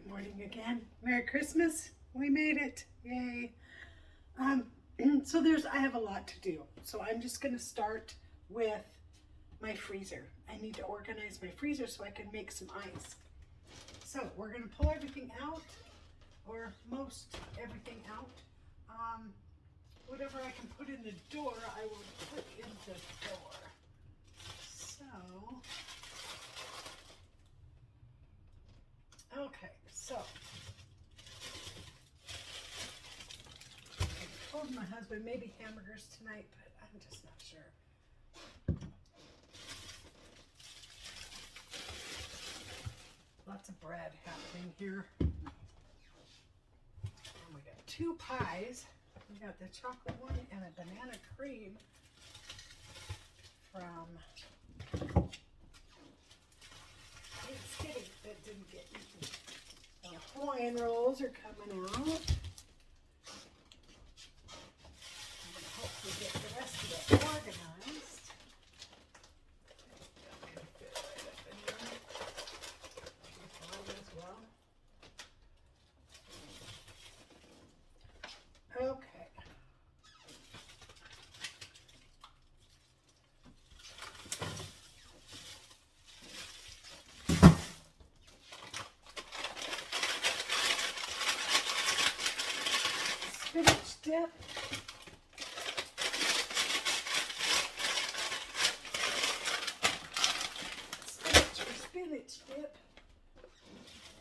Good morning again. Merry Christmas. We made it. Yay. So I have a lot to do. So I'm just going to start with my freezer. I need to organize my freezer so I can make some ice. So we're going to pull everything out, or most everything out. Whatever I can put in the door, I will put in the door. So I told my husband maybe hamburgers tonight, but I'm just not sure. Lots of bread happening here. And we got two pies. We got the chocolate one and a banana cream from Thanksgiving that didn't get eaten. The Hawaiian rolls are coming out. I'm going to hopefully get the rest of it organized. That can fit right up in there. Fine as well. Okay. Spinach dip. Spinach dip.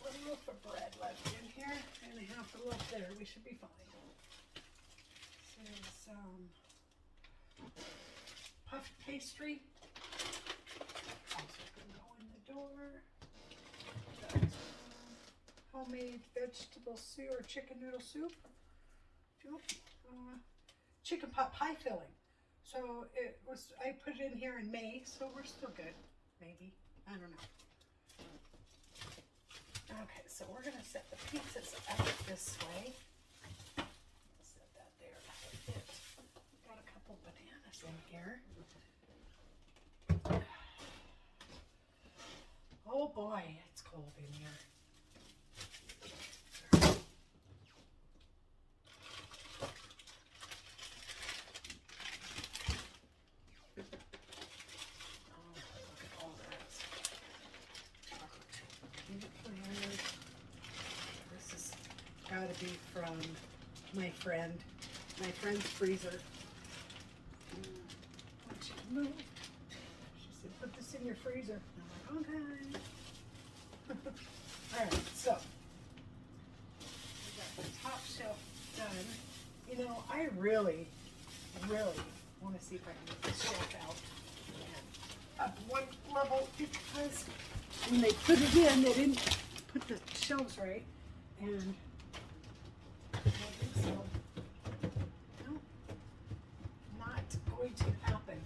One loaf of bread left in here and half a loaf there. We should be fine. Some puffed pastry. Also can go in the door. Got, homemade vegetable soup or chicken noodle soup. Chicken pot pie filling. So I put it in here in May, so we're still good. Maybe. I don't know. Okay, so we're going to set the pizzas out this way. Set that there. Got a couple bananas in here. Oh boy, it's cold in here. Gotta be from my friend's freezer. She moved. She said, put this in your freezer. I'm like, okay. Alright, so we got the top shelf done. You know, I really want to see if I can get this shelf out and up one level, because when they put it in, they didn't put the shelves right, and I think so. No, not going to happen.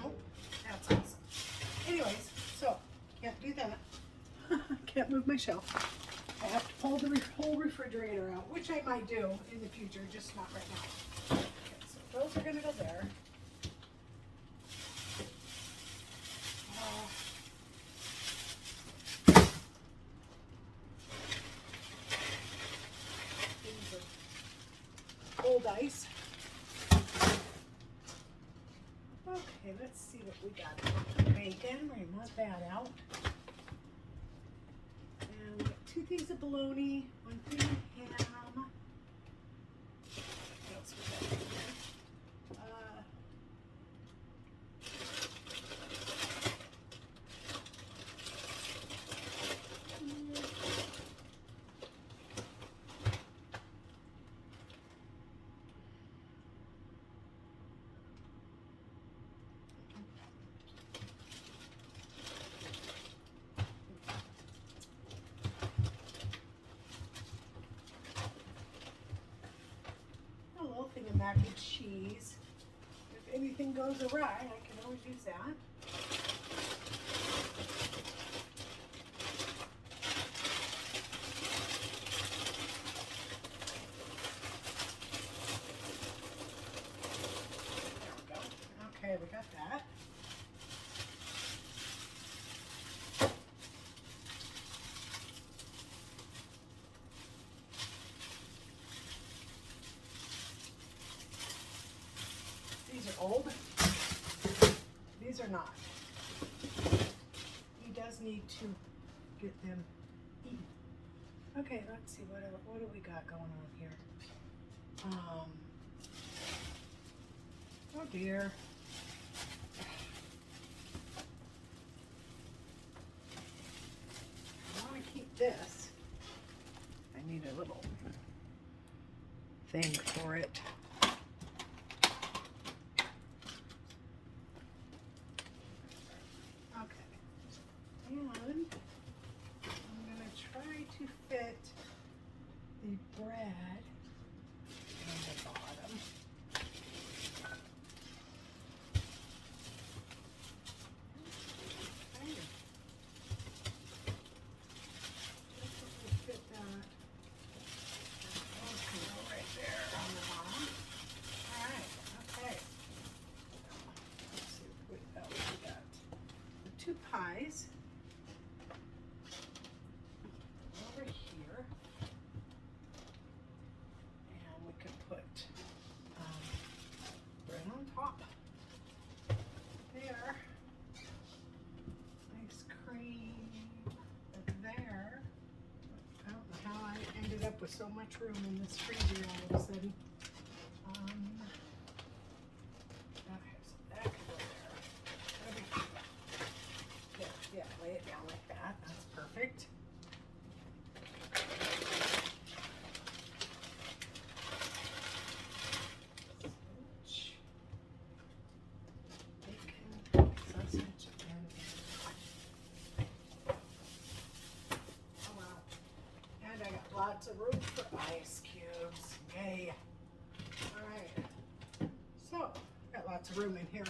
Nope, that's awesome. Anyways, so can't do that. Can't move my shelf. I have to pull the whole refrigerator out, which I might do in the future, just not right now. Okay, so those are going to go there. Old ice. Okay, let's see what we got. Bacon, remove that out. And we got 2 things of bologna, 1 thing of ham. What else we got in here? Thing of mac and cheese. If anything goes awry, I can always use that. There we go. Okay, we got that. cold. These are not. He does need to get them eaten. Okay, let's see, what do we got going on here? Oh dear. I want to keep this. I need a little thing for it. Okay. And I'm going to try to fit the bread on the bottom. Fit that. Right there on the bottom. All right. Okay. Let's see what else we got. The 2 pies over here, and we can put bread on top. There. Ice cream there. I don't know how I ended up with so much room in this freezer all of a sudden. Okay, so that can go there. Yeah, lay it down like that. That's perfect. Bacon, sausage, and oh wow. And I got lots of room for ice cubes. Yay. Alright. So, got lots of room in here.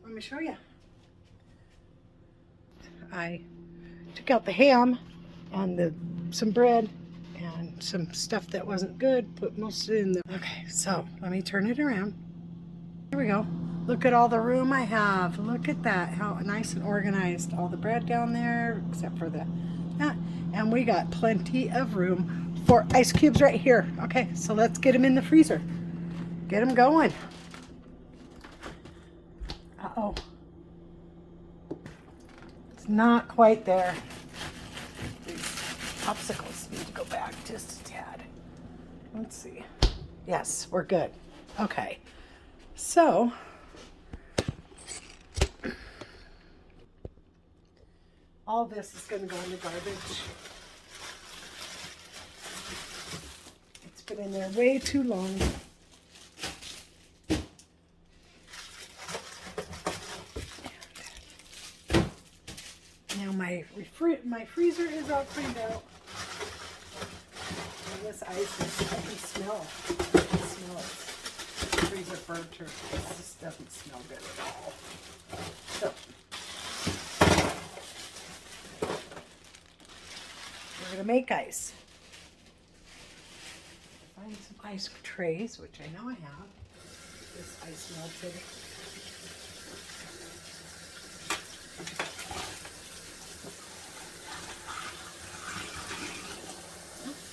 Let me show you. I took out the ham and some bread and some stuff that wasn't good, put most of it in there. Okay, so let me turn it around. Here we go. Look at all the room I have. Look at that, how nice and organized. All the bread down there, except for and we got plenty of room for ice cubes right here. Okay, so let's get them in the freezer. Get them going. Uh-oh. It's not quite there. These popsicles need to go back just a tad. Let's see. Yes, we're good. Okay. So, all this is going to go in the garbage. It's been in there way too long. Now my freezer is all cleaned out. And this ice is, I can smell it. Freezer burnt, or it just doesn't smell good at all. So we're gonna make ice. Find some ice trays, which I know I have. This ice melted.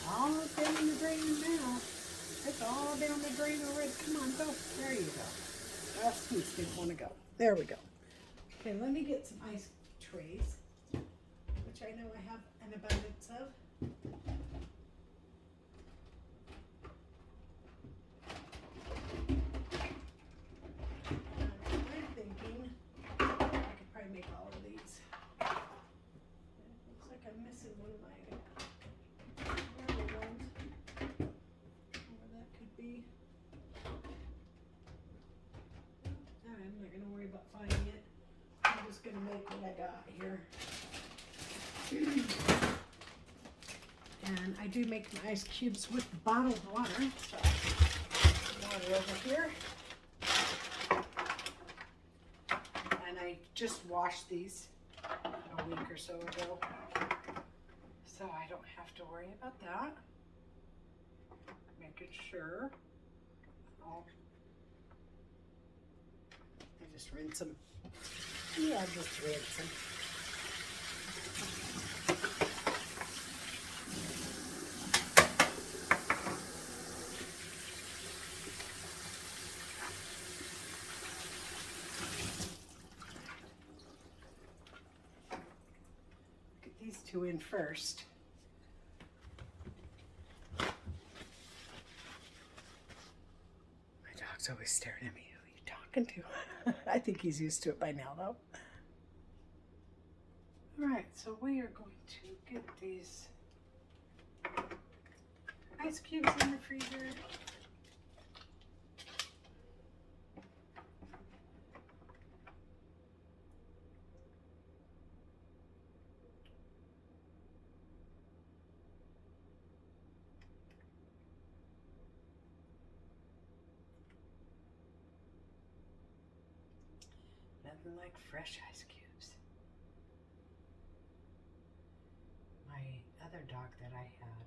All down the drain now. It's all down the drain already. Come on, go. There you go. Last piece didn't want to go. There we go. Okay, let me get some ice trays, which I know I have an abundance of. I'm thinking I could probably make all of these. It looks like I'm missing one of my other ones. Where that could be. I'm not going to worry about finding it. I'm just going to make what I got here. And I do make my ice cubes with bottled water. So, water over here. And I just washed these a week or so ago. So I don't have to worry about that. Making sure. I just rinse them. Yeah, just rinse them. two in first. My dog's always staring at me. Who are you talking to? I think he's used to it by now, though. All right, so we are going to get these ice cubes in the freezer. Nothing like fresh ice cubes. My other dog that I had,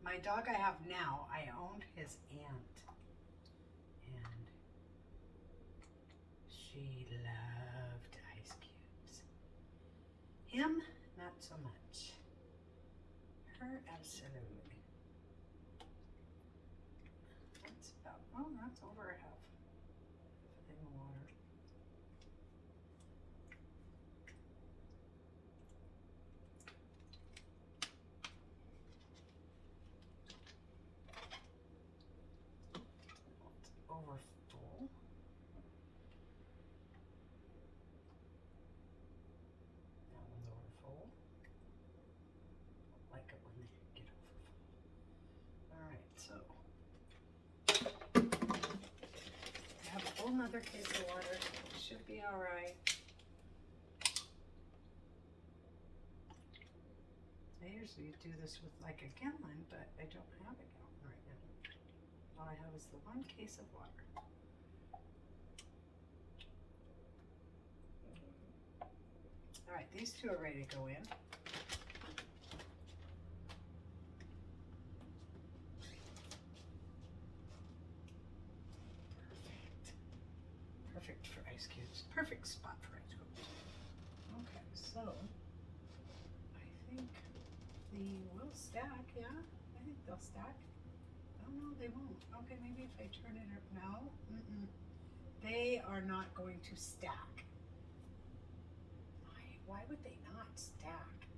my dog I have now, I owned his aunt, and she loved ice cubes. Him, not so much. Her, absolutely. That's about, oh, that's over a half a thing of water. Over full. That one's over full. Like it when they get over full. Alright, so I have a whole nother case of water. Should be alright. I usually do this with like a gallon, but I don't have a gallon right now. All I have is the one case of water. All right, these two are ready to go in. Perfect. Perfect for ice cubes. Perfect spot for ice cubes. Okay, so I think they will stack, yeah? I think they'll stack. Oh no, they won't. Okay, maybe if I turn it up now. They are not going to stack. Why would they not stack?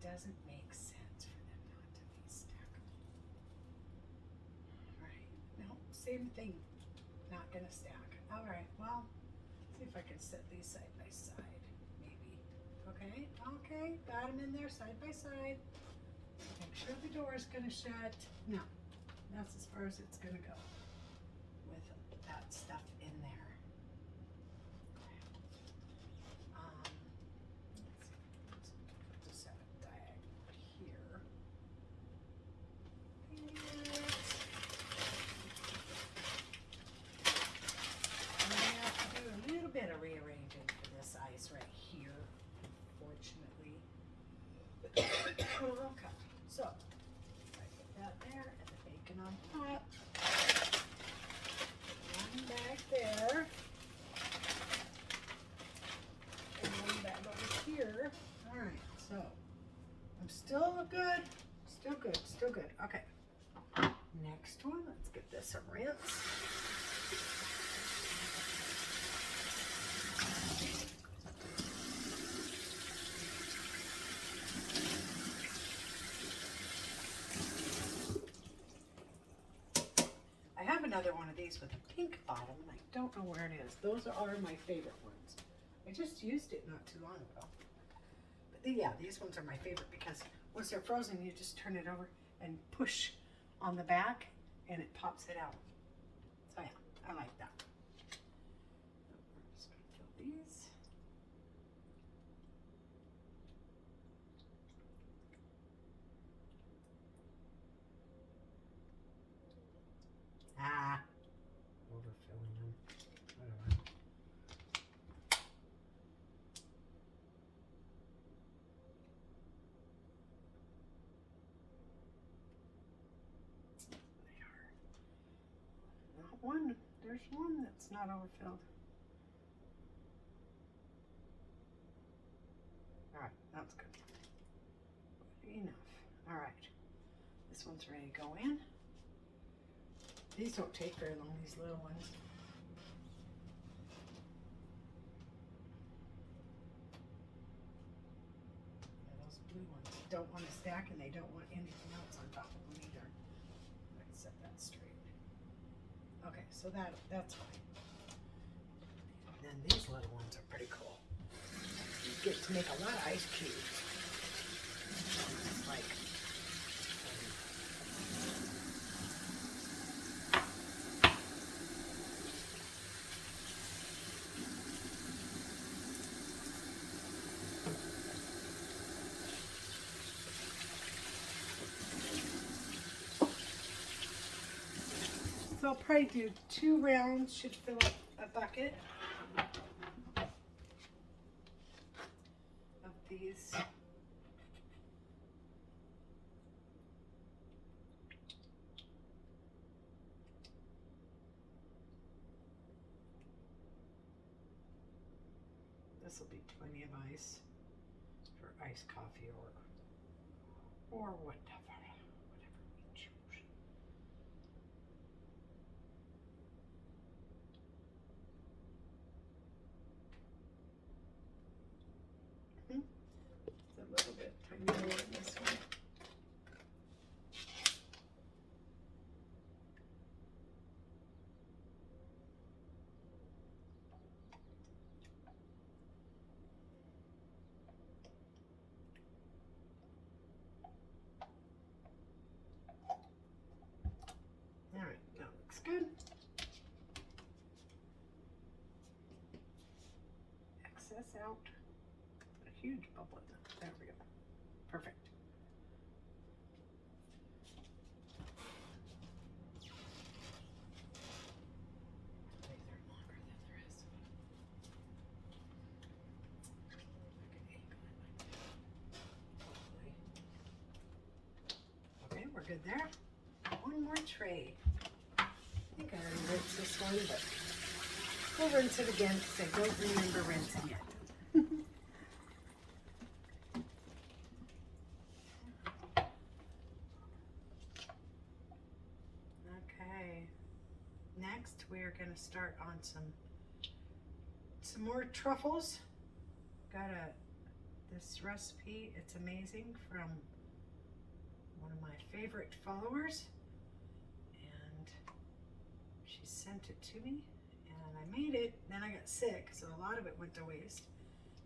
Doesn't make sense for them not to be stackable. Right. No, same thing. Not gonna stack. All right, well, see if I can set these side by side, maybe. Okay, okay, got them in there side by side. Make sure the door is gonna shut. No, that's as far as it's gonna go with that stuff in there. Let's see, put this at a diagonal here. And I have to do a little bit of rearranging for this ice right here, unfortunately. Okay, so I put that there and the bacon on top. One bag there. And one bag over here. Alright, so I'm still good. Still good, still good. Okay. Next one, let's give this a rinse. I have another one of these with a pink bottom, and I don't know where it is. Those are my favorite ones. I just used it not too long ago. But yeah, these ones are my favorite because once they're frozen, you just turn it over and push on the back, and it pops it out. So yeah, I like that. I'm just gonna fill these. Overfilling them. Whatever. They are. Not one. There's one that's not overfilled. Alright, that's good. Enough. Alright. This one's ready to go in. These don't take very long, these little ones. don't want to stack and they don't want anything else on top of them either. Let's set that straight. Okay, so that's fine. And then these little ones are pretty cool. You get to make a lot of ice cubes. Like so I'll probably do 2 rounds, should fill up a bucket of these. This will be plenty of ice for iced coffee or whatever we choose. It's a little bit tiny more in this one. All right, that looks good. Excess out. A huge bubble in it. There we go. Perfect. These are longer than the rest of them. Okay, we're good there. One more tray. I think I already rinsed this one, but we'll rinse it again because I don't remember rinsing it. Okay, next we are going to start on some more truffles. Got this recipe, it's amazing, from one of my favorite followers, and she sent it to me and I made it. Then I got sick, so a lot of it went to waste,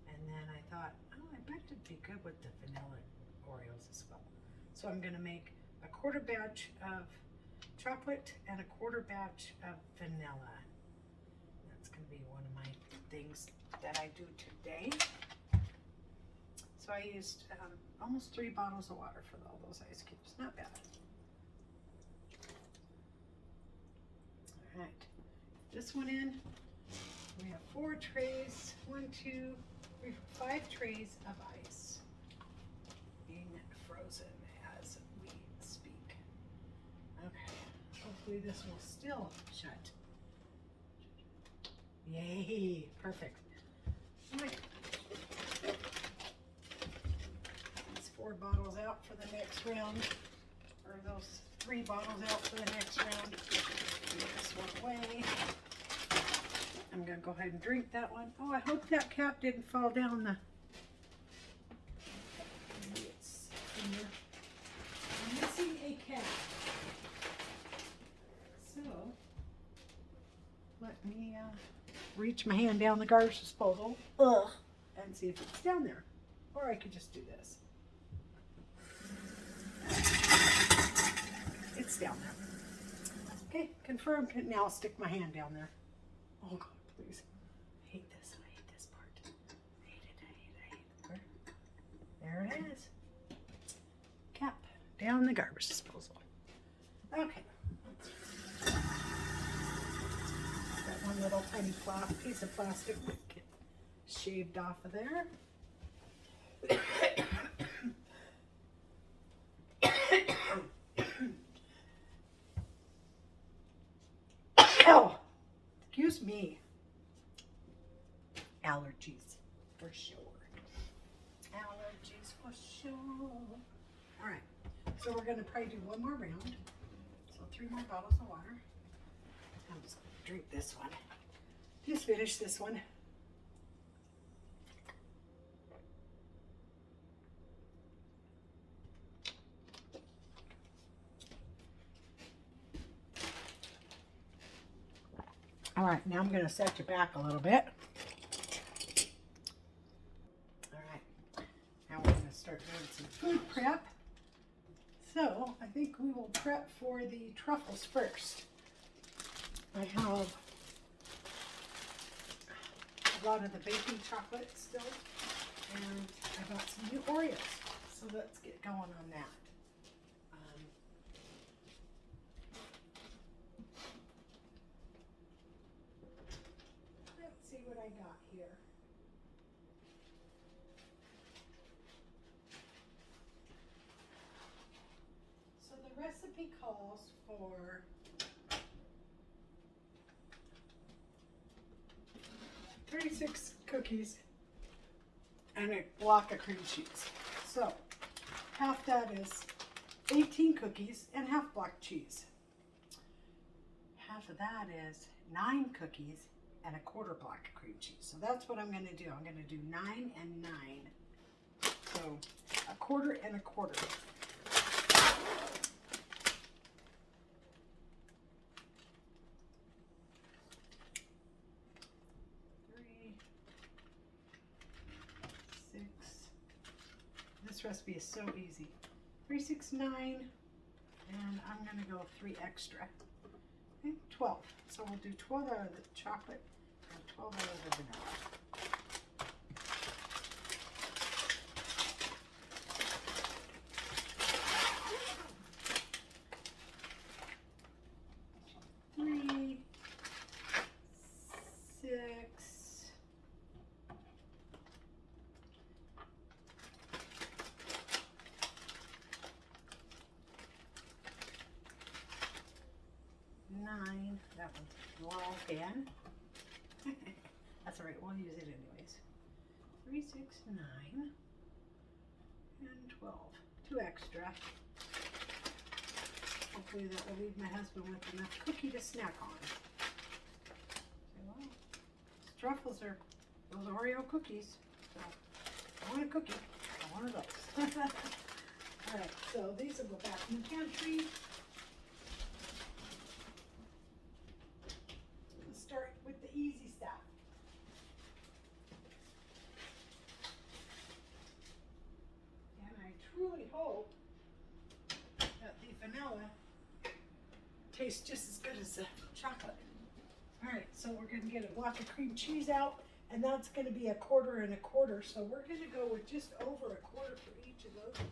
and then I thought, oh, I bet it'd be good with the vanilla Oreos as well. So I'm going to make a 1/4 batch of chocolate and a 1/4 batch of vanilla. That's going to be one of my things that I do today. So I used almost 3 bottles of water for all those ice cubes. Not bad. All right, this one in. We have 4 trays. 1, 2, 3, 5 trays of ice being frozen as we speak. Okay, hopefully this will still shut. Yay, perfect. All right. 4 bottles out for the next round, or those 3 bottles out for the next round. Put this one away. I'm gonna go ahead and drink that one. Oh, I hope that cap didn't fall down the. Maybe it's in there. I'm missing a cap. So let me reach my hand down the garbage disposal. And see if it's down there, or I could just do this. It's down there. Okay, confirmed. Now I'll stick my hand down there. Oh God, please. I hate this. I hate this part. I hate it. I hate it. There it is. Cap down the garbage disposal. Okay. Got one little tiny piece of plastic that get shaved off of there. Oh, excuse me. Allergies for sure. Allergies for sure. All right, so we're gonna probably do one more round. So 3 more bottles of water. I'm just gonna drink this one. Just finish this one. All right, now I'm going to set you back a little bit. All right, now we're going to start doing some food prep. So I think we will prep for the truffles first. I have a lot of the baking chocolate still, and I got some new Oreos. So let's get going on that. Let's see what I got here. So the recipe calls for 36 cookies and a block of cream cheese. So half that is 18 cookies and half block cheese. Half of that is 9 cookies and a quarter block of cream cheese. So that's what I'm going to do. I'm going to do 9 and 9. So a quarter and a quarter. 3, 6. This recipe is so easy. 3, 6, 9, and I'm going to go 3 extra. Okay, 12. So we'll do 12 out of the chocolate and 12 out of the vanilla. Three, 6, 9. That one's long again. That's all right. We'll use it anyways. 3, 6, 9, and 12. 2 extra. Hopefully that will leave my husband with enough cookie to snack on. Well, truffles are those Oreo cookies. So I want a cookie. I want one of those. All right. So these will go back in the pantry. Start with the easy stuff. And I truly hope that the vanilla tastes just as good as the chocolate. All right, so we're going to get a block of cream cheese out, and that's going to be a quarter and a quarter. So we're going to go with just over a quarter for each of those.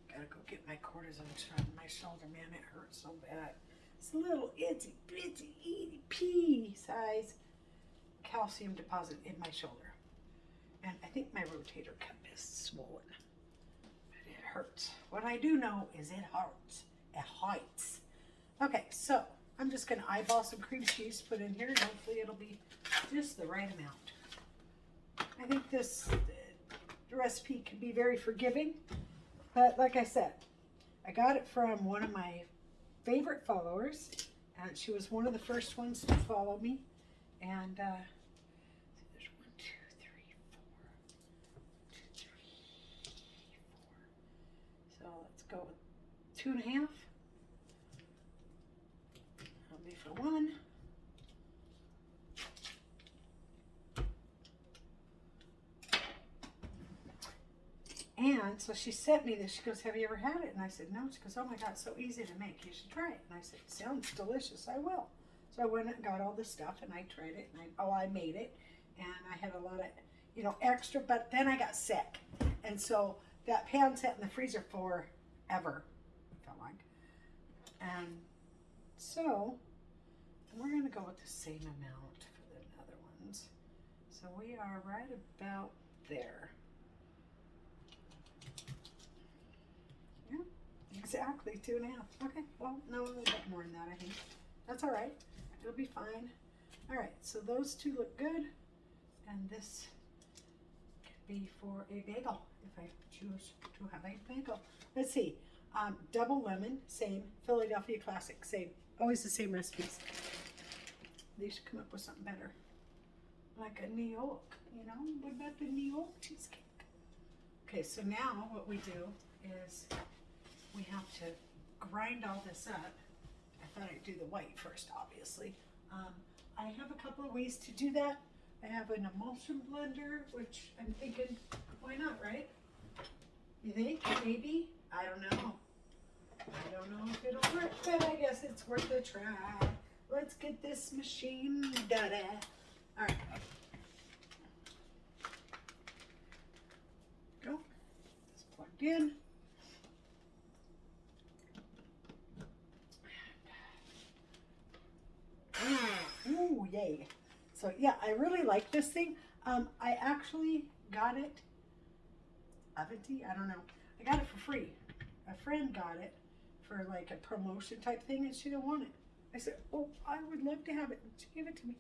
Gotta go get my cortisone shot in my shoulder, man. It hurts so bad. It's a little itsy bitsy itty pea size calcium deposit in my shoulder. And I think my rotator cuff is swollen. But it hurts. What I do know is it hurts. It hurts. Okay, so I'm just gonna eyeball some cream cheese, put in here, and hopefully it'll be just the right amount. I think this recipe can be very forgiving. But like I said, I got it from one of my favorite followers, and she was one of the first ones to follow me. And there's 1, 2, 3, 4, 1, 2, 3, 4. So let's go with 2.5. That'll be for 1. And so she sent me this. She goes, have you ever had it? And I said, no. She goes, oh my God, it's so easy to make. You should try it. And I said, sounds delicious. I will. So I went and got all the stuff, and I tried it. And I made it. And I had a lot of, extra. But then I got sick. And so that pan sat in the freezer forever, it felt like. And so we're going to go with the same amount for the other ones. So we are right about there. Exactly, 2.5. Okay, well, no, a little bit more than that, I think. That's all right. It'll be fine. All right, so those two look good. And this can be for a bagel, if I choose to have a bagel. Let's see. Double lemon, same. Philadelphia classic, same. Always the same recipes. They should come up with something better. Like a New York, What about the New York cheesecake? Okay, so now what we do is we have to grind all this up. I thought I'd do the white first, obviously. I have a couple of ways to do that. I have an emulsion blender, which I'm thinking, why not, right? You think? Maybe? I don't know. I don't know if it'll work, but I guess it's worth a try. Let's get this machine done. All right. Go. It's plugged in. Ooh, yay. So yeah, I really like this thing. I actually got it, Avanti, I don't know. I got it for free. A friend got it for like a promotion type thing and she didn't want it. I said, oh, I would love to have it. She gave it to me.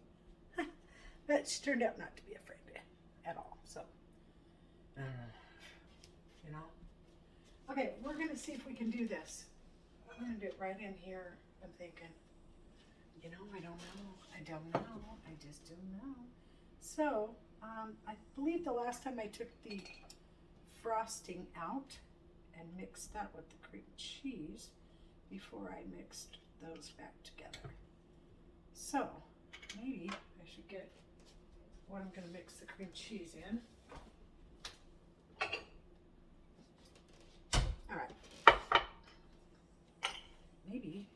But she turned out not to be a friend at all. So, you know. Okay, we're going to see if we can do this. I'm going to do it right in here. I'm thinking, you know, I don't know. I just don't know. So, I believe the last time I took the frosting out and mixed that with the cream cheese before I mixed those back together. So, maybe I should get what I'm going to mix the cream cheese in. All right. Maybe.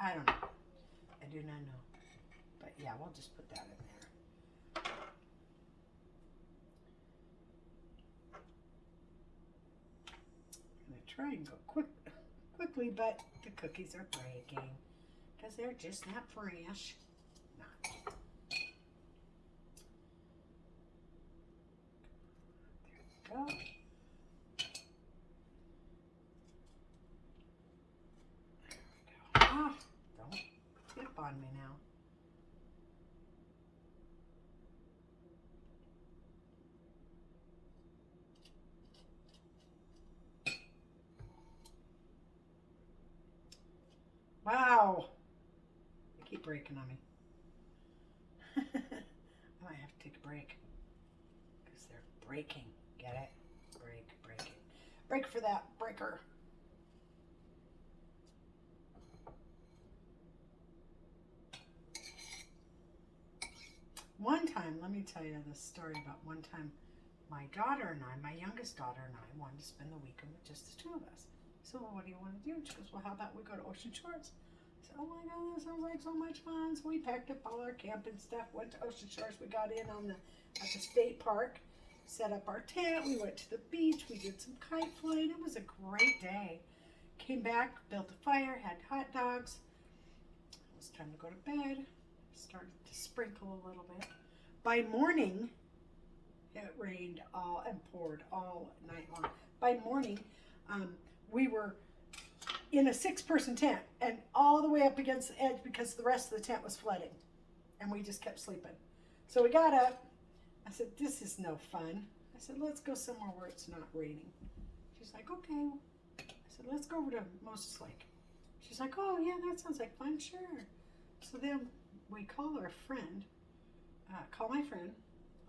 I don't know. I do not know. But yeah, we'll just put that in there. I'm going to try and go quickly, but the cookies are breaking because they're just not fresh. Not. There we go. Ah, don't tip on me now. Wow. They keep breaking on me. I might have to take a break because they're breaking. Get it? Break it. Break for that breaker. One time, let me tell you this story about one time my daughter and I, my youngest daughter and I, wanted to spend the weekend with just the two of us. So, well, what do you want to do? And she goes, well, how about we go to Ocean Shores? I said, oh my God, that sounds like so much fun. So we packed up all our camping stuff, went to Ocean Shores. We got in at the state park, set up our tent. We went to the beach. We did some kite flying. It was a great day. Came back, built a fire, had hot dogs. It was time to go to bed. Started to sprinkle a little bit. By morning, it rained and poured all night long. By morning, we were in a 6-person tent and all the way up against the edge because the rest of the tent was flooding. And we just kept sleeping. So we got up. I said, this is no fun. I said, let's go somewhere where it's not raining. She's like, okay. I said, let's go over to Moses Lake. She's like, oh yeah, that sounds like fun, sure. So then we call my friend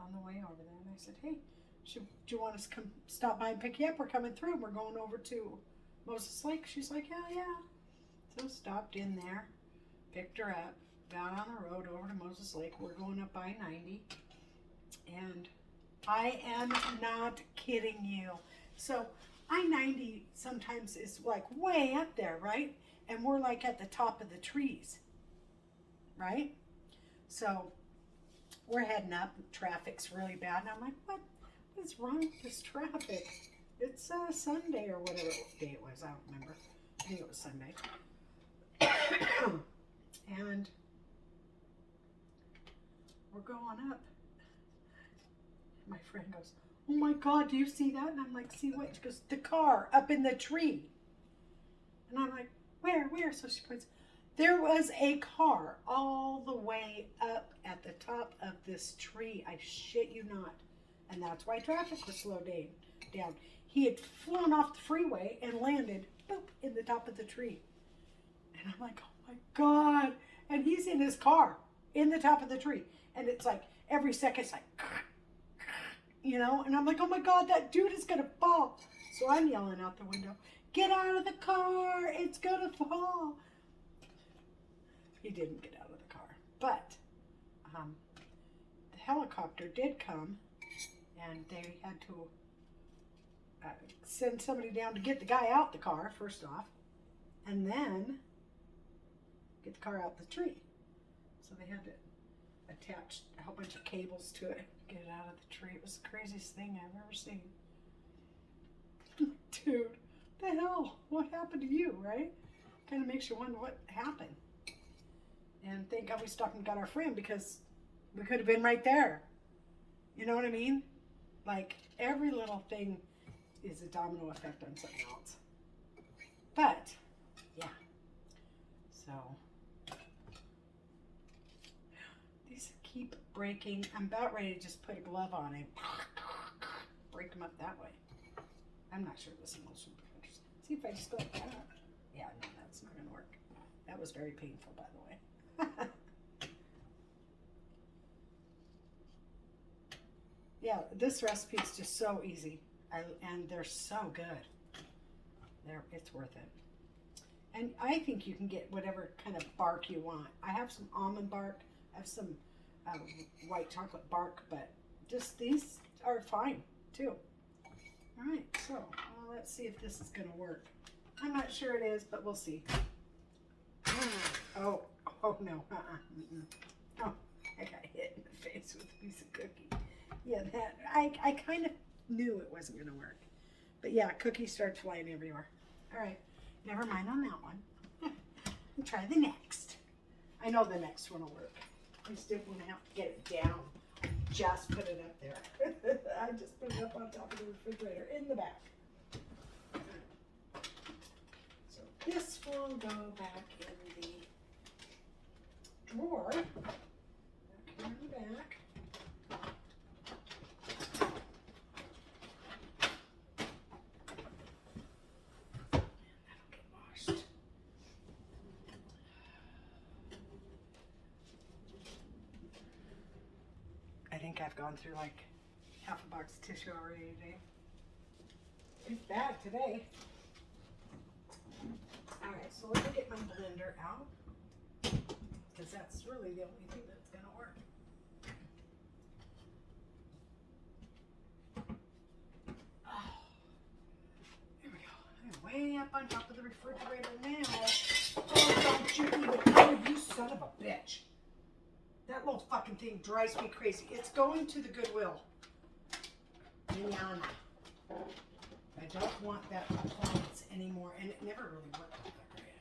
on the way over there. And I said, hey, do you want us to come stop by and pick you up? We're coming through. We're going over to Moses Lake. She's like, yeah. So stopped in there, picked her up, got on the road over to Moses Lake. We're going up I-90. And I am not kidding you. So I-90 sometimes is like way up there, right? And we're like at the top of the trees, right? So we're heading up. Traffic's really bad. And I'm like, what is wrong with this traffic? It's Sunday or whatever day it was. I don't remember. I think it was Sunday. And we're going up. My friend goes, oh my God, do you see that? And I'm like, see what? She goes, the car up in the tree. And I'm like, where? So she points, there was a car all the way up at the top of this tree. I shit you not. And that's why traffic was slowed down. He had flown off the freeway and landed, boop, in the top of the tree. And I'm like, oh my God. And he's in his car in the top of the tree. And it's like, every second it's like, you know, and I'm like, oh my God, that dude is gonna fall. So I'm yelling out the window, get out of the car, it's gonna fall. He didn't get out of the car, but the helicopter did come, and they had to send somebody down to get the guy out the car, first off, and then get the car out the tree. So they had to attach a whole bunch of cables to it, get it out of the tree. It was the craziest thing I've ever seen. Dude, the hell? What happened to you, right? Kind of makes you wonder what happened. And thank God we stopped and got our friend, because we could have been right there. You know what I mean? Like, every little thing is a domino effect on something else. But, yeah. So, these keep breaking. I'm about ready to just put a glove on and break them up that way. I'm not sure this emulsion preventers. See if I just go like that. Yeah, no, that's not going to work. That was very painful, by the way. Yeah, this recipe is just so easy, and they're so good. It's worth it. And I think you can get whatever kind of bark you want. I have some almond bark. I have some white chocolate bark, but just these are fine too. All right, so let's see if this is going to work. I'm not sure it is, but we'll see. Oh no. Oh, I got hit in the face with a piece of cookie. Yeah, that I kind of knew it wasn't going to work. But yeah, cookies start flying everywhere. All right, never mind on that one. We'll try the next. I know the next one will work. I just didn't want to have to get it down. Just put it up there. I just put it up on top of the refrigerator in the back. So this will go back in the drawer. Back here in the back. I think I've gone through like half a box of tissue already today. It's bad today. Alright, so let me get my blender out, because that's really the only thing that's going to work. Oh, there we go. I'm way up on top of the refrigerator now. Oh, don't you even, oh, you son of a bitch. That little fucking thing drives me crazy. It's going to the Goodwill. Manana. I don't want that appliance anymore, and it never really worked that great.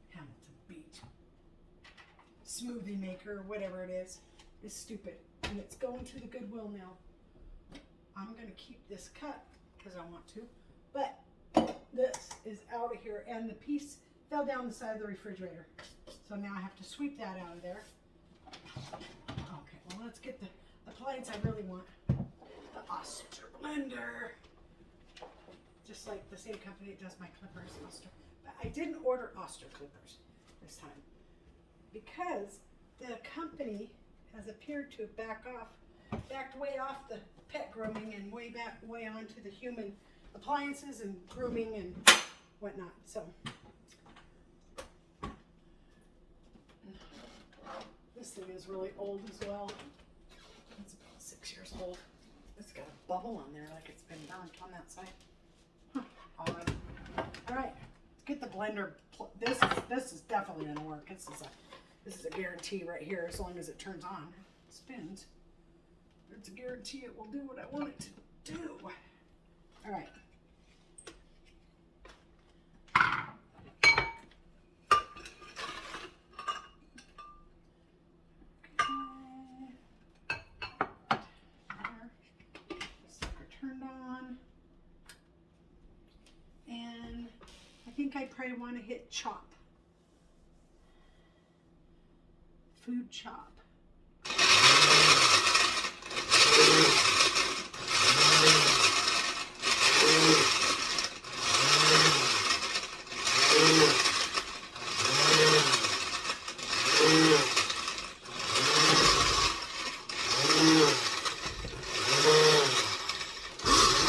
Hamilton Beach smoothie maker, or whatever it is stupid, and it's going to the Goodwill now. I'm going to keep this cut because I want to, but this is out of here, and the piece fell down the side of the refrigerator, so now I have to sweep that out of there. Okay, well, let's get the appliance I really want. The Oster blender. Just like the same company that does my clippers, Oster. But I didn't order Oster clippers this time, because the company has appeared to have backed way off the pet grooming and way onto the human appliances and grooming and whatnot. So this thing is really old as well. It's about 6 years old. It's got a bubble on there like it's been burnt on that side. Huh. Odd. All right, let's get the blender. This is definitely gonna work. This is a guarantee right here. As long as it turns on, it spins. It's a guarantee it will do what I want it to do. All right. Turned on, and I think I probably want to hit chop, food chop.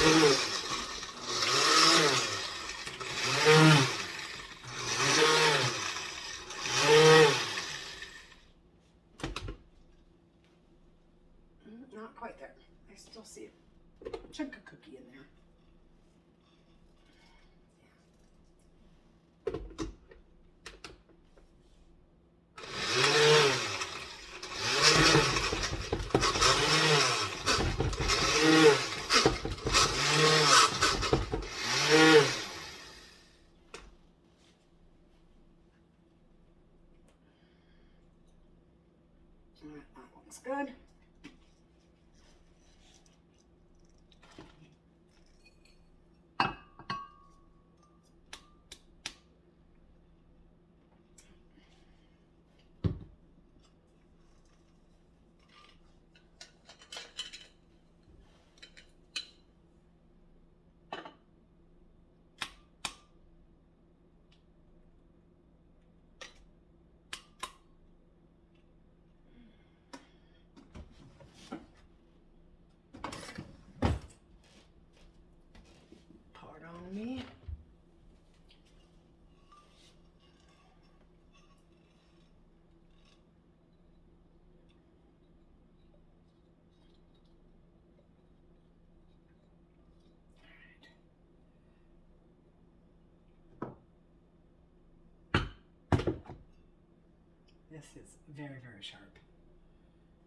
Not quite there. I still see a chunk of cookie in there. That looks good. Pardon me. This is very, very sharp.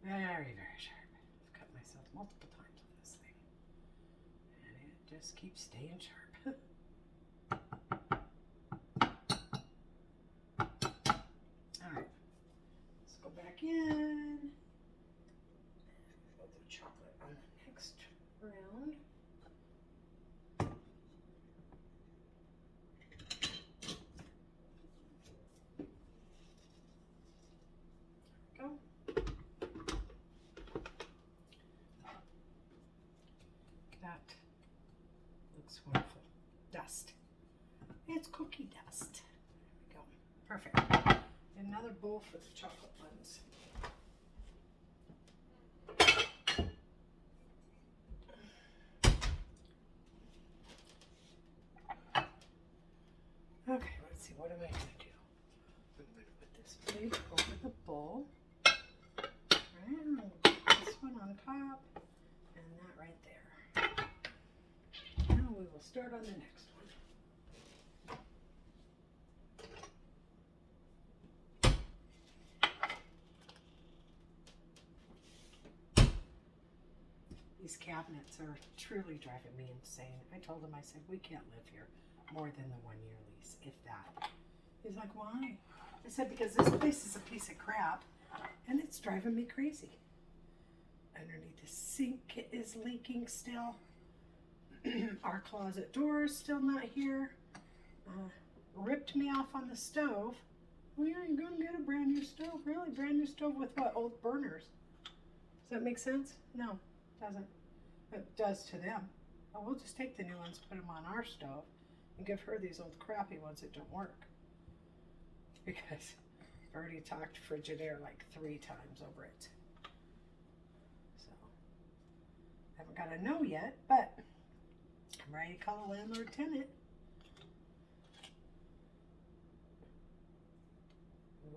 Very, very sharp. I've cut myself multiple times on this thing. And it just keeps staying sharp. Alright. Let's go back in. We'll do chocolate on the next round. Go. That looks wonderful. Dust. It's cookie dust. There we go. Perfect. Another bowl for the chocolate ones. Okay, let's see. What am I going to do? I'm going to put this plate over the bowl. Right, I'm going to put this one on top and that right there. Now we will start on the next one. These cabinets are truly driving me insane. I told him, I said, we can't live here more than the 1 year lease, if that. He's like, why? I said, because this place is a piece of crap and it's driving me crazy. Underneath the sink is leaking still. Our closet door is still not here. Ripped me off on the stove. Well, yeah, you're going to get a brand new stove. Really? Brand new stove with what? Old burners. Does that make sense? No, it doesn't. It does to them. Oh, we'll just take the new ones, put them on our stove, and give her these old crappy ones that don't work. Because I've already talked Frigidaire like 3 times over it. So, I haven't got a no yet, but I'm ready to call a landlord tenant.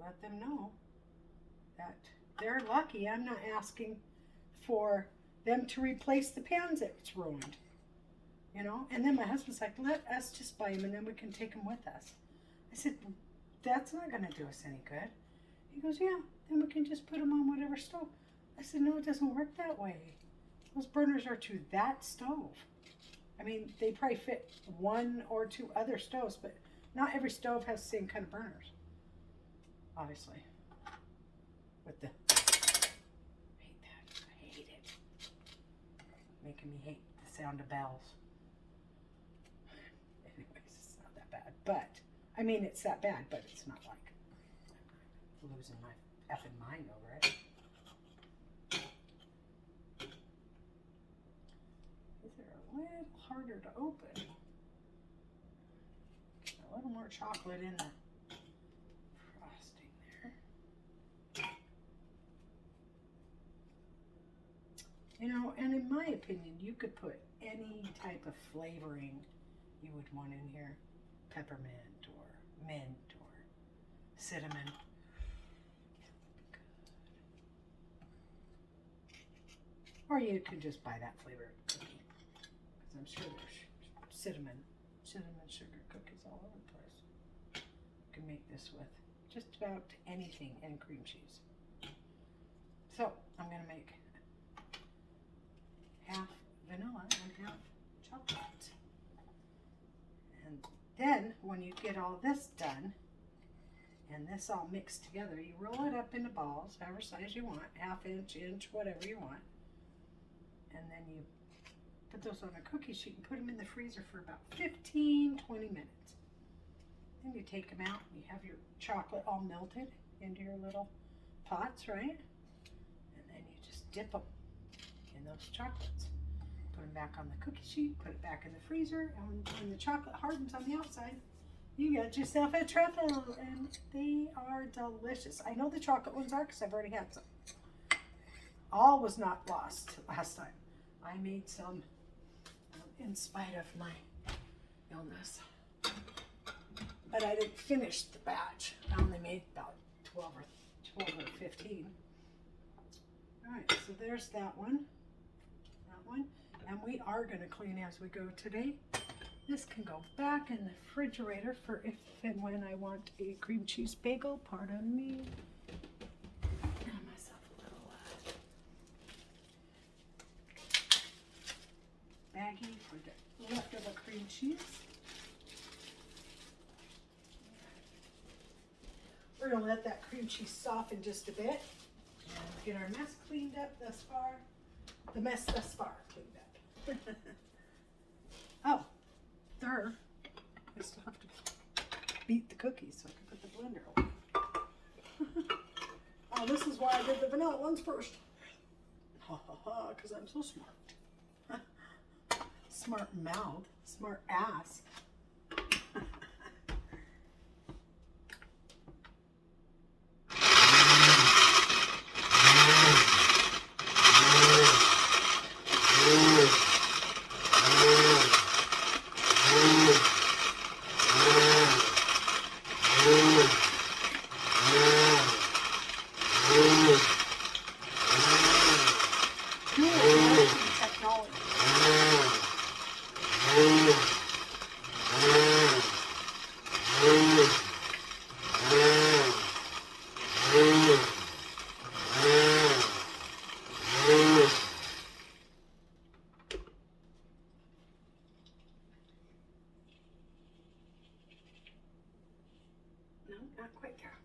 Let them know that they're lucky I'm not asking for them to replace the pans that's ruined. You know? And then my husband's like, let us just buy them and then we can take them with us. I said, that's not going to do us any good. He goes, yeah, then we can just put them on whatever stove. I said, no, it doesn't work that way. Those burners are to that stove. I mean, they probably fit 1 or 2 other stoves, but not every stove has the same kind of burners. Obviously. With the, I hate that. I hate it. Making me hate the sound of bells. Anyways, it's not that bad. But, I mean, it's that bad, but it's not like I'm losing my effing mind over it. These are a little harder to open. A little more chocolate in the frosting there. You know, and in my opinion, you could put any type of flavoring you would want in here. Peppermint or mint or cinnamon. Or you could just buy that flavored cookie. Because I'm sure there's cinnamon sugar cookies all over the place. You can make this with just about anything and cream cheese. So I'm going to make half vanilla and half chocolate. And then when you get all this done and this all mixed together, you roll it up into balls, however size you want, half inch, whatever you want. And then you put those on a cookie sheet and put them in the freezer for about 15-20 minutes. Then you take them out and you have your chocolate all melted into your little pots, right? And then you just dip them in those chocolates. Put them back on the cookie sheet, put it back in the freezer, and when the chocolate hardens on the outside, you got yourself a truffle, and they are delicious. I know the chocolate ones are because I've already had some. All was not lost last time. I made some in spite of my illness. But I didn't finish the batch. I only made about 12 or 15. All right, so there's that one. And we are going to clean as we go today. This can go back in the refrigerator for if and when I want a cream cheese bagel. Pardon me. And myself a little baggie for the leftover cream cheese. We're going to let that cream cheese soften just a bit and get our mess cleaned up thus far. The mess thus far cleaned up. Oh, there. I still have to beat the cookies so I can put the blender away. Oh, this is why I did the vanilla ones first. Ha ha ha, because I'm so smart. Smart mouth, smart ass. No, not quite there.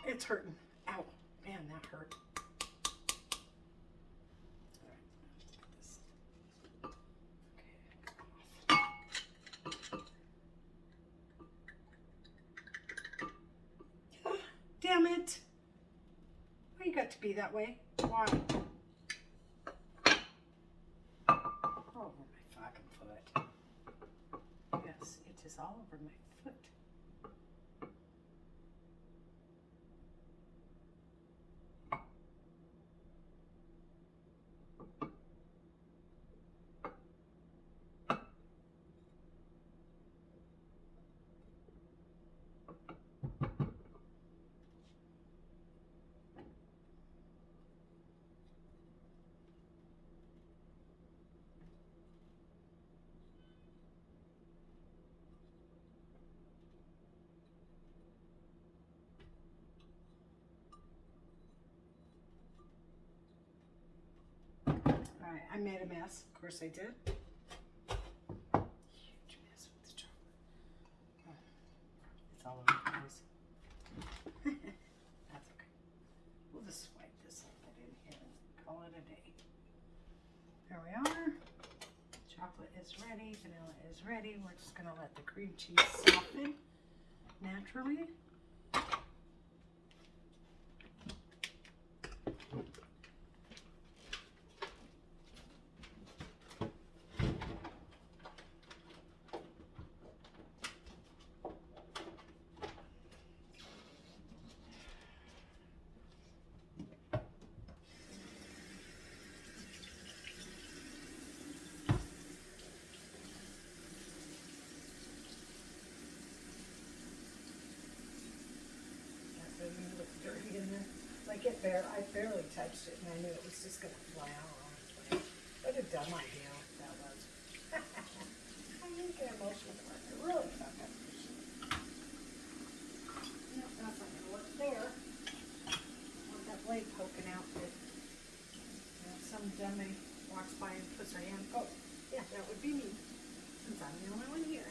It's hurting. Ow. Man, that hurt. Okay, damn it. Why you got to be that way? Why? All over my fucking foot. Yes, it is all over my foot. Alright, I made a mess. Of course I did. Huge mess with the chocolate. Oh, it's all over the place. it a day. There we are. Chocolate is ready. Vanilla is ready. We're just going to let the cream cheese soften naturally. Dirty in there. Like I barely touched it, and I knew it was just going to fly out honestly. What a dumb idea that was. I didn't get emotional for it. I really fucked up. No, that's not going to work there. I want that blade poking out. That some dummy walks by and puts her hand. Oh, yeah, that would be me. Since I'm the only one here.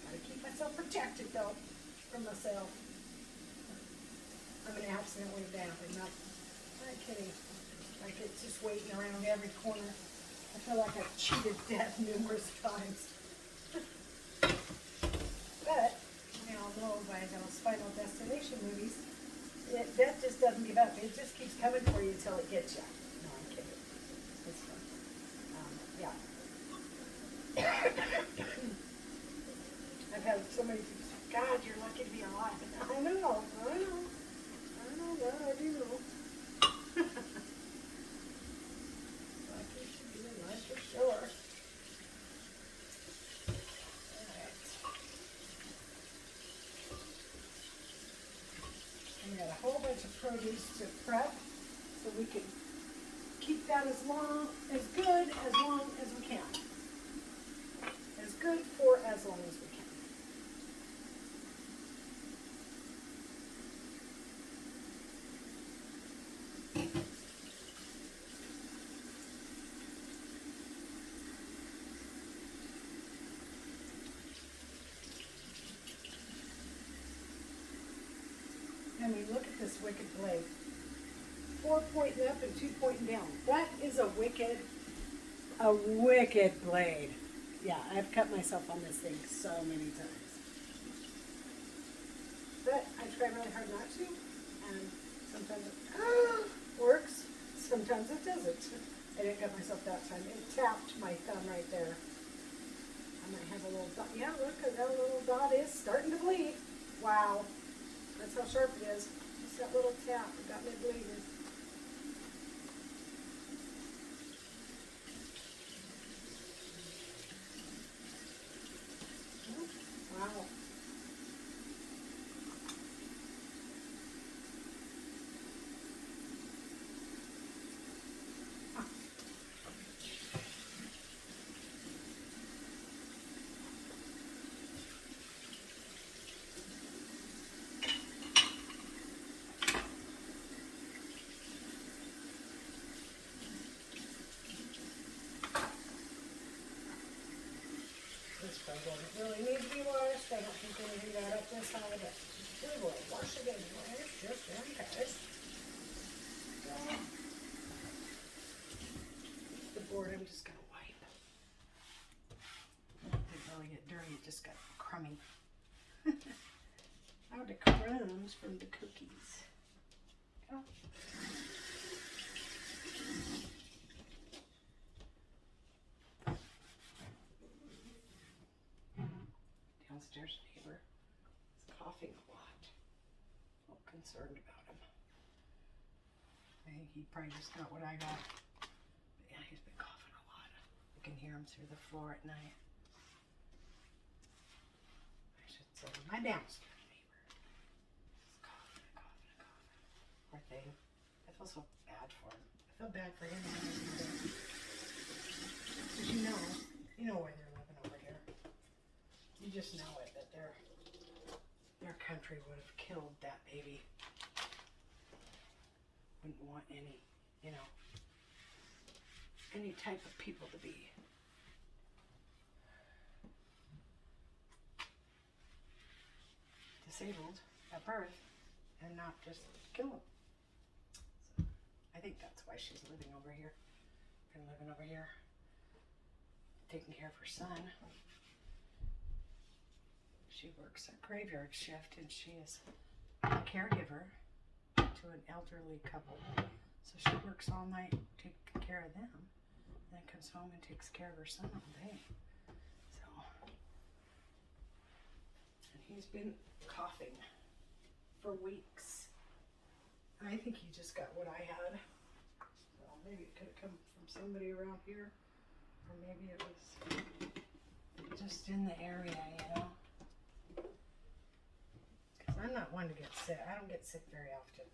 Gotta keep myself protected though from myself. I'm going to accidentally damp it. Not kidding. Like it's just waiting around every corner. I feel like I've cheated death numerous times. But, we all know by those Final Destination movies, death just doesn't give up. It just keeps coming for you until it gets you. No, I'm kidding. It's fun. Yeah. I've had so many people say, God, you're lucky to be alive. I know. Yeah, I do know. Lucky to be alive for sure. Alright. And we got a whole bunch of produce to prep so we can keep that as long as we can. As good for as long as we can. I mean, look at this wicked blade. 4 pointing up and 2 pointing down. That is a wicked blade. Yeah, I've cut myself on this thing so many times. But I try really hard not to. And sometimes it works. Sometimes it doesn't. I didn't cut myself that time. It tapped my thumb right there. I might have a little dot. Yeah, look, that little dot is starting to bleed. Wow. That's how sharp it is. Just that little tap. It got me bleeding. Wow. This one doesn't really need to be washed. I don't think anything got up this high, but we will wash it anyways, just in case. The board I'm just going to wipe. It didn't really get dirty, it just got crummy. Now the crumbs from the cookies. Oh. Downstairs neighbor is coughing a lot. I'm concerned about him. I think he probably just got what I got. But yeah, he's been coughing a lot. You can hear him through the floor at night. I should say my downstairs neighbor is coughing. Poor thing. I feel so bad for him. I feel bad for him. Because you know why they're living over here. You just know it, that their country would have killed that baby. Wouldn't want any type of people to be disabled at birth and not just kill them. So I think that's why she's living over here. Been living over here, taking care of her son. She works a graveyard shift, and she is a caregiver to an elderly couple. So she works all night taking care of them, then comes home and takes care of her son all day. So, and he's been coughing for weeks. I think he just got what I had. Well, maybe it could have come from somebody around here, or maybe it was just in the area, you know. Because I'm not one to get sick. I don't get sick very often,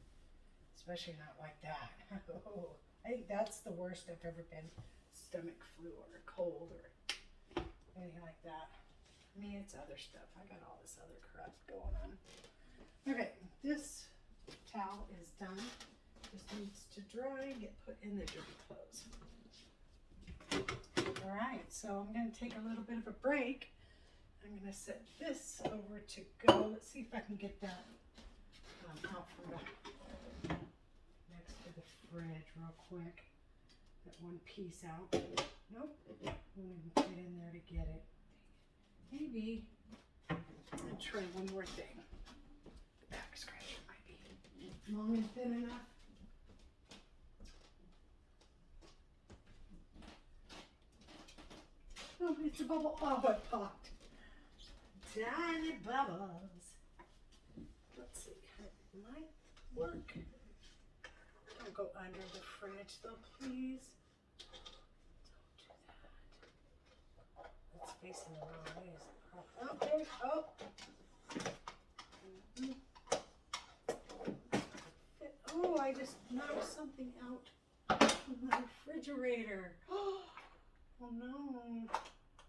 especially not like that. I think that's the worst I've ever been. Stomach flu or a cold or anything like that. Me, it's other stuff. I got all this other crap going on. Okay, this towel is done. Just needs to dry and get put in the dirty clothes. All right, so I'm going to take a little bit of a break. I'm going to set this over to go. Let's see if I can get that out from next to the fridge real quick. That one piece out. Nope, won't even fit in there to get it. Maybe I'll try one more thing. The back scratcher might be long and thin enough. Oh, it's a bubble. Oh, it popped. Tiny bubbles. Let's see. It might work. Don't go under the fridge though, please. Don't do that. It's facing the wrong way. Oh, there. Oh. Oh, I just knocked something out of my refrigerator. Oh no.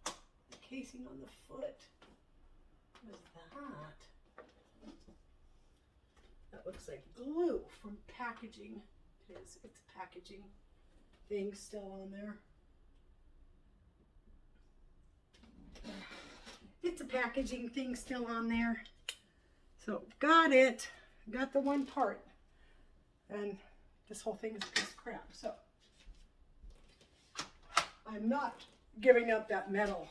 The casing on the foot. What is that? That looks like glue from packaging. It is. It's a packaging thing still on there. It's a packaging thing still on there. So got it. Got the one part. And this whole thing is a piece of crap. So I'm not giving up that metal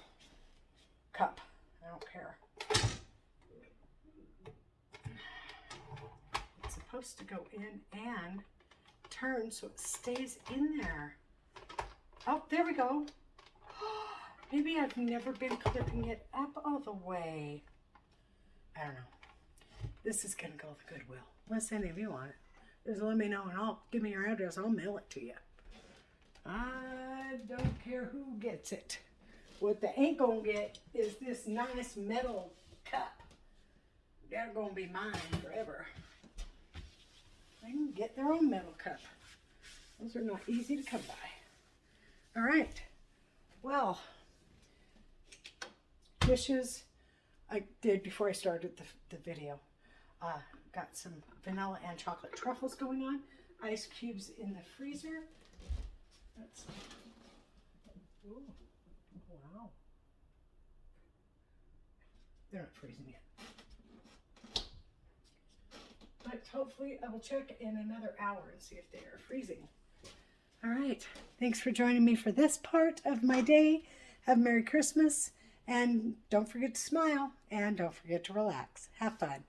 cup. I don't care. It's supposed to go in and turn so it stays in there. Oh, there we go. Maybe I've never been clipping it up all the way. I don't know. This is gonna go to Goodwill. Unless any of you want it. Just let me know and I'll give me your address. I'll mail it to you. I don't care who gets it. What they ain't gonna get is this nice metal cup. They're gonna be mine forever. They can get their own metal cup. Those are not easy to come by. All right. Well, dishes I did before I started the video. Got some vanilla and chocolate truffles going on. Ice cubes in the freezer. That's, ooh, wow. They're not freezing yet. But hopefully I will check in another hour and see if they are freezing. All right. Thanks for joining me for this part of my day. Have a Merry Christmas. And don't forget to smile. And don't forget to relax. Have fun.